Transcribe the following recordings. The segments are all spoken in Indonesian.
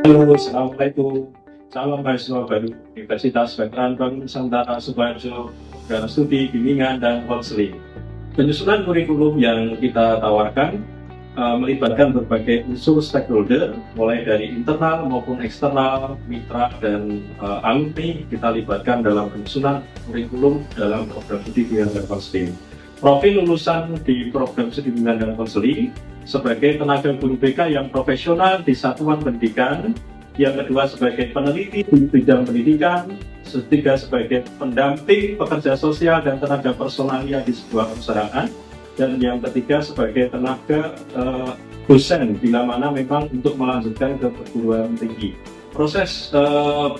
Halo, Assalamualaikum. Salam mahasiswa baru Universitas Veteran Bank Nusantara Sukoharjo, program studi bimbingan dan konseling. Penyusunan kurikulum yang kita tawarkan melibatkan berbagai unsur stakeholder, mulai dari internal maupun eksternal, mitra dan alumni. Kita libatkan dalam penyusunan kurikulum dalam program studi bimbingan dan konseling. Profil lulusan di program studi bimbingan dan konseling sebagai tenaga guru BK yang profesional di satuan pendidikan, yang kedua sebagai peneliti di bidang pendidikan, ketiga sebagai pendamping pekerja sosial dan tenaga personalia di sebuah perusahaan, dan yang ketiga sebagai tenaga dosen bila mana memang untuk melanjutkan ke perguruan tinggi. Proses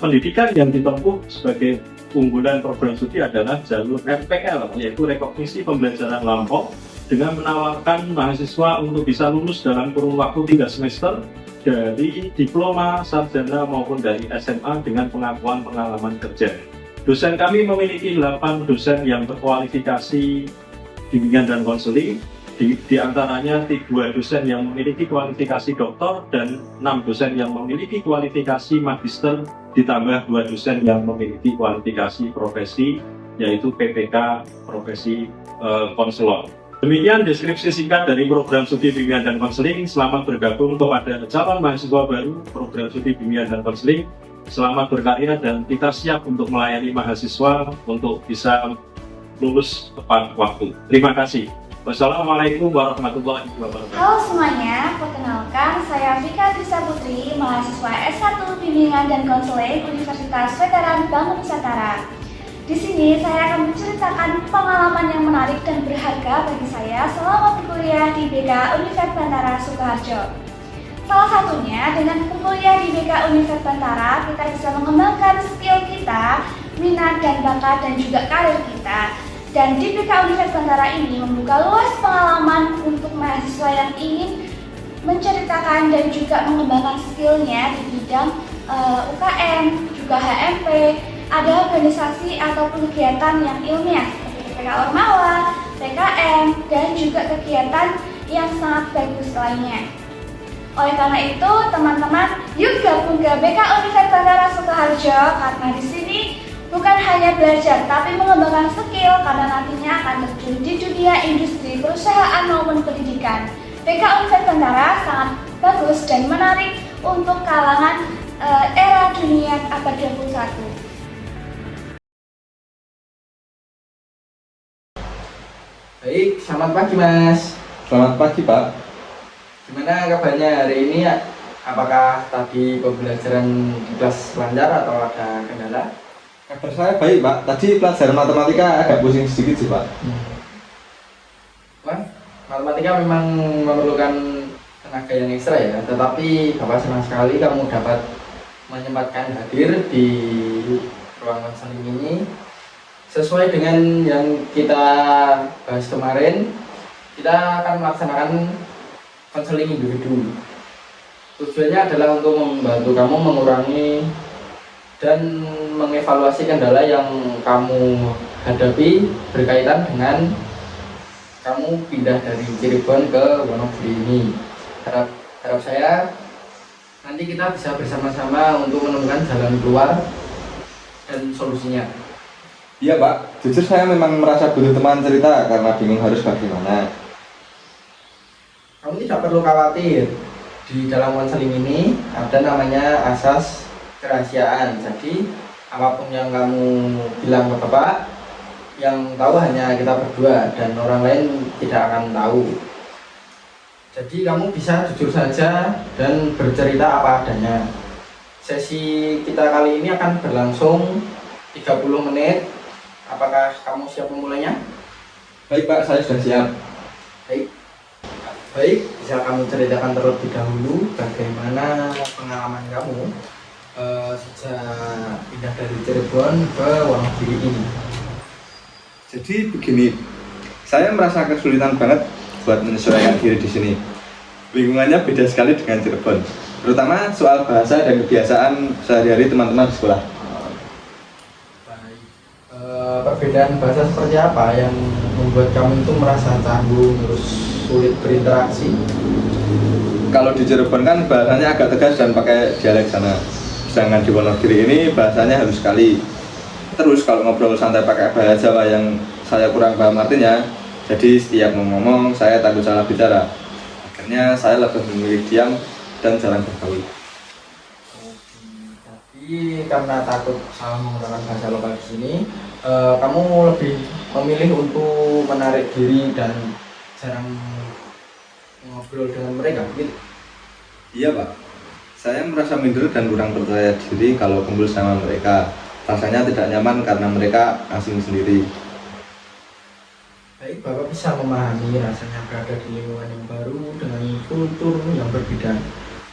pendidikan yang ditempuh sebagai unggulan program studi adalah jalur RPL, yaitu rekognisi pembelajaran lampau, dengan menawarkan mahasiswa untuk bisa lulus dalam kurun waktu 3 semester dari diploma, sarjana maupun dari SMA dengan pengakuan pengalaman kerja. Dosen kami memiliki 8 dosen yang berkualifikasi bimbingan dan konseling, di antaranya 2 dosen yang memiliki kualifikasi doktor dan 6 dosen yang memiliki kualifikasi magister, ditambah 2 dosen yang memiliki kualifikasi profesi, yaitu PPK profesi konselor. Demikian deskripsi singkat dari program studi bimbingan dan konseling. Selamat bergabung kepada calon mahasiswa baru program studi bimbingan dan konseling. Selamat berkarya dan kita siap untuk melayani mahasiswa untuk bisa lulus tepat waktu. Terima kasih. Wassalamualaikum warahmatullahi wabarakatuh. Halo semuanya, perkenalkan saya Vika Trisa Putri, mahasiswa S1 Bimbingan dan Konseling Universitas Veteran Bank Nusantara. Di sini saya akan menceritakan pengalaman yang menarik dan berharga bagi saya selama berkuliah di BK Universitas Bantara Sukoharjo. Salah satunya dengan berkuliah di BK Universitas Bantara, kita bisa mengembangkan skill kita, minat dan bakat dan juga karir kita. Dan di BK Universitas Bantara ini membuka luas pengalaman untuk mahasiswa yang ingin menceritakan dan juga mengembangkan skillnya di bidang UKM, juga HMP. Ada organisasi ataupun kegiatan yang ilmiah seperti PK Ormawa, PKM, dan juga kegiatan yang sangat bagus lainnya. Oleh karena itu, teman-teman, yuk gabung ke BK Universitas Bantara Sukoharjo, karena di sini bukan hanya belajar, tapi mengembangkan skill karena nantinya akan terjun di dunia industri, perusahaan maupun pendidikan. BK Universitas Bantara sangat bagus dan menarik untuk kalangan era dunia abad 21. Baik, selamat pagi Mas. Selamat pagi Pak. Gimana kabarnya hari ini? Apakah tadi pembelajaran di kelas lancar atau ada kendala? Kabar saya baik Pak. Tadi pelajaran matematika agak pusing sedikit sih Pak. Wah, matematika memang memerlukan tenaga yang ekstra ya. Tetapi Bapak senang sekali kamu dapat menyempatkan hadir di ruang konseling ini. Sesuai dengan yang kita bahas kemarin, kita akan melaksanakan konseling individu. Tujuannya adalah untuk membantu kamu mengurangi dan mengevaluasi kendala yang kamu hadapi berkaitan dengan kamu pindah dari Cirebon ke Wonogiri ini. Harap saya nanti kita bisa bersama-sama untuk menemukan jalan keluar dan solusinya. Iya Pak, jujur saya memang merasa butuh teman cerita karena bingung harus bagaimana. Kamu tidak perlu khawatir, di dalam konseling ini ada namanya asas kerahasiaan. Jadi apapun yang kamu bilang ke Bapak, yang tahu hanya kita berdua dan orang lain tidak akan tahu. Jadi kamu bisa jujur saja dan bercerita apa adanya. Sesi kita kali ini akan berlangsung 30 menit. Apakah kamu siap memulainya? Baik Pak, saya sudah siap. Baik, bisa kamu ceritakan terlebih dahulu bagaimana pengalaman kamu sejak pindah dari Cirebon ke Wonogiri ini. Jadi begini, saya merasa kesulitan banget buat menyesuaikan diri di sini. Lingkungannya beda sekali dengan Cirebon, terutama soal bahasa dan kebiasaan sehari-hari teman-teman di sekolah. Perbedaan bahasa seperti apa yang membuat kamu itu merasa canggung terus sulit berinteraksi? kalau di Cirebon kan bahasanya agak tegas dan pakai dialek sana. Sedangkan di Wonogiri ini bahasanya halus sekali. Terus kalau ngobrol santai pakai bahasa Jawa yang saya kurang paham artinya, jadi setiap mau ngomong saya takut salah bicara. Akhirnya saya lebih memilih diam dan jarang bergaul. Tapi karena takut salah menggunakan bahasa lokal di sini, kamu lebih memilih untuk menarik diri dan jarang ngobrol dengan mereka, gitu? Iya Pak, saya merasa minder dan kurang percaya diri kalau kumpul sama mereka. Rasanya tidak nyaman karena mereka asing sendiri. Baik, Bapak bisa memahami rasanya berada di lingkungan yang baru dengan kultur yang berbeda.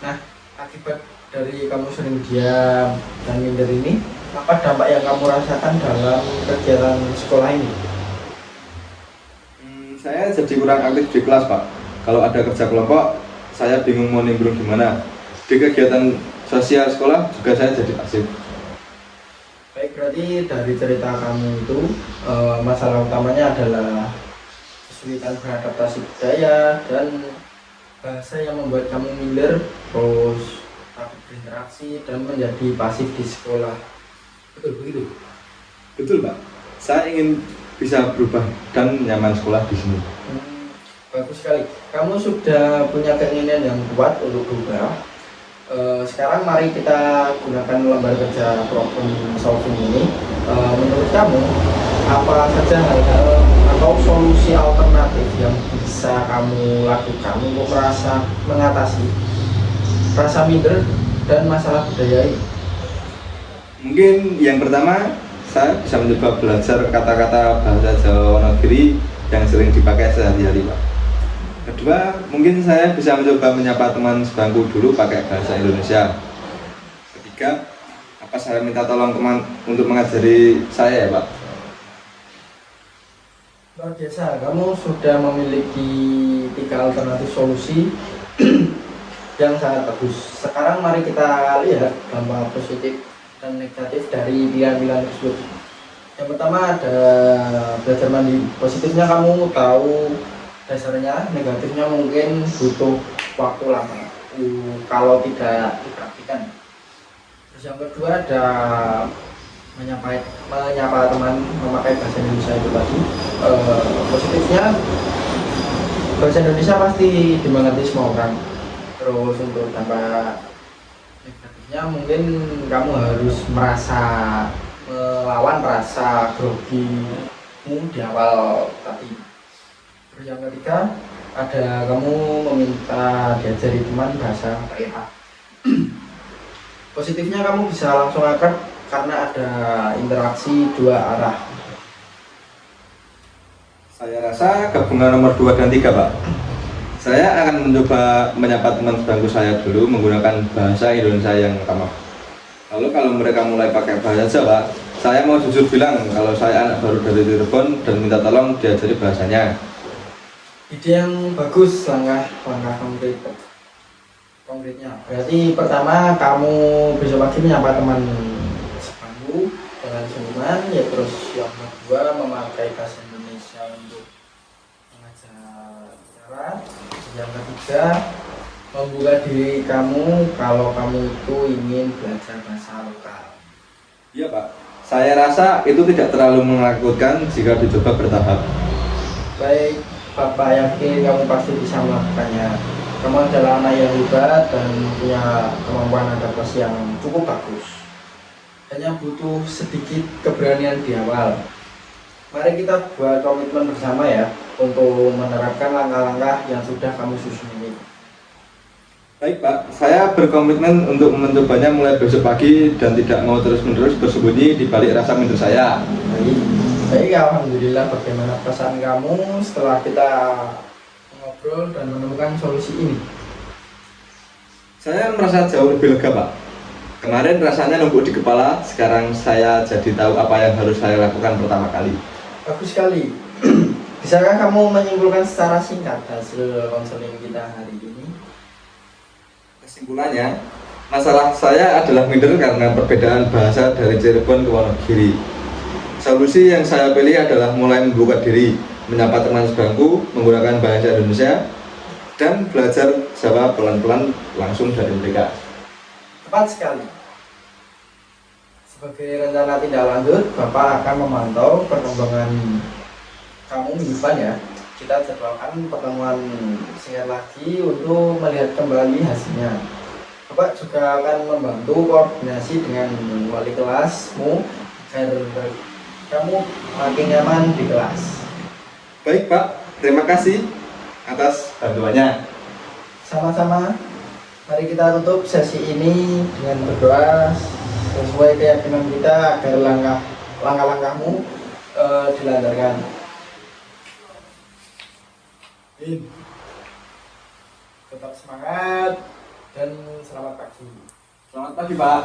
Nah, akibat dari kamu sering diam dan minder ini, apa dampak yang kamu rasakan dalam kegiatan sekolah ini? Saya jadi kurang aktif di kelas Pak. Kalau ada kerja kelompok, saya bingung mau nimbrung gimana. Di kegiatan sosial sekolah juga saya jadi pasif. Baik, berarti dari cerita kamu itu masalah utamanya adalah kesulitan beradaptasi budaya dan bahasa yang membuat kamu minder, terus takut berinteraksi dan menjadi pasif di sekolah. Betul begitu? Betul Pak, saya ingin bisa berubah dan nyaman sekolah di sini. Bagus sekali. Kamu sudah punya keinginan yang kuat untuk berubah. Sekarang mari kita gunakan lembar kerja problem solving ini. Menurut kamu, apa saja hal-hal atau solusi alternatif yang bisa kamu lakukan untuk mengatasi rasa minder dan masalah budaya ini? Mungkin yang pertama, saya bisa mencoba belajar kata-kata bahasa Jawa Wonogiri yang sering dipakai sehari-hari Pak. Kedua, mungkin saya bisa mencoba menyapa teman sebangku dulu pakai bahasa Indonesia. Ketiga, apa saya minta tolong teman untuk mengajari saya ya Pak? Luar biasa, kamu sudah memiliki 3 alternatif solusi yang sangat bagus. Sekarang mari kita lihat dampak positif dan negatif dari pilihan-pilihan tersebut. Yang pertama ada belajar mandiri. Positifnya kamu tahu dasarnya, negatifnya mungkin butuh waktu lama kalau tidak dipraktikkan. Terus yang kedua ada menyapa teman memakai bahasa Indonesia itu tadi. Positifnya bahasa Indonesia pasti dimengerti semua orang. Terus untuk dampak negatifnya mungkin kamu harus melawan rasa grogimu di awal tadi. Terus yang ketiga ada kamu meminta diajari teman bahasa daerah. Positifnya kamu bisa langsung akrab karena ada interaksi 2 arah. Saya rasa gabungan nomor 2 dan 3 Pak. Saya akan mencoba menyapa teman sebangku saya dulu menggunakan bahasa Indonesia yang ramah. Lalu kalau mereka mulai pakai bahasa Jawa, saya mau jujur bilang kalau saya anak baru dari Cirebon dan minta tolong diajari bahasanya. Ide yang bagus, langkah konkretnya. Berarti pertama kamu besok pagi menyapa teman sebangku dengan senyuman, ya. Terus yang kedua memakai bahasa Indonesia untuk mengajar bicara. Yang ketiga membuka diri kamu kalau kamu itu ingin belajar bahasa lokal. Iya Pak, saya rasa itu tidak terlalu menakutkan jika dicoba bertahap. Baik, Bapak yakin kamu pasti bisa melakukannya. Kamu adalah anak yang hebat dan punya kemampuan adaptasi yang cukup bagus. Hanya butuh sedikit keberanian di awal. Mari kita buat komitmen bersama ya untuk menerapkan langkah-langkah yang sudah kamu susun ini. Baik Pak, saya berkomitmen untuk mencobanya mulai besok pagi dan tidak mau terus-menerus bersembunyi di balik rasa minder saya. Baik, alhamdulillah. Bagaimana perasaan kamu setelah kita ngobrol dan menemukan solusi ini? Saya merasa jauh lebih lega Pak. Kemarin rasanya numpuk di kepala, sekarang saya jadi tahu apa yang harus saya lakukan pertama kali. Bagus sekali. Bisakah kamu menyimpulkan secara singkat hasil konseling kita hari ini? Kesimpulannya, masalah saya adalah minder karena perbedaan bahasa dari Cirebon ke Wonogiri. Solusi yang saya pilih adalah mulai membuka diri, menyapa teman sebangku, menggunakan bahasa Indonesia, dan belajar Jawa pelan-pelan langsung dari mereka. Tepat sekali. Sebagai rencana tindak lanjut, Bapak akan memantau perkembangan kamu minggu depan ya. Kita jadwalkan pertemuan singkat lagi untuk melihat kembali hasilnya. Bapak juga akan membantu koordinasi dengan wali kelasmu agar kamu makin nyaman di kelas. Baik Pak, terima kasih atas bantuannya. Sama-sama. Mari kita tutup sesi ini dengan berdoa sesuai keyakinan kita agar langkah-langkahmu dilancarkan. Tetap semangat dan selamat pagi. Selamat pagi Pak.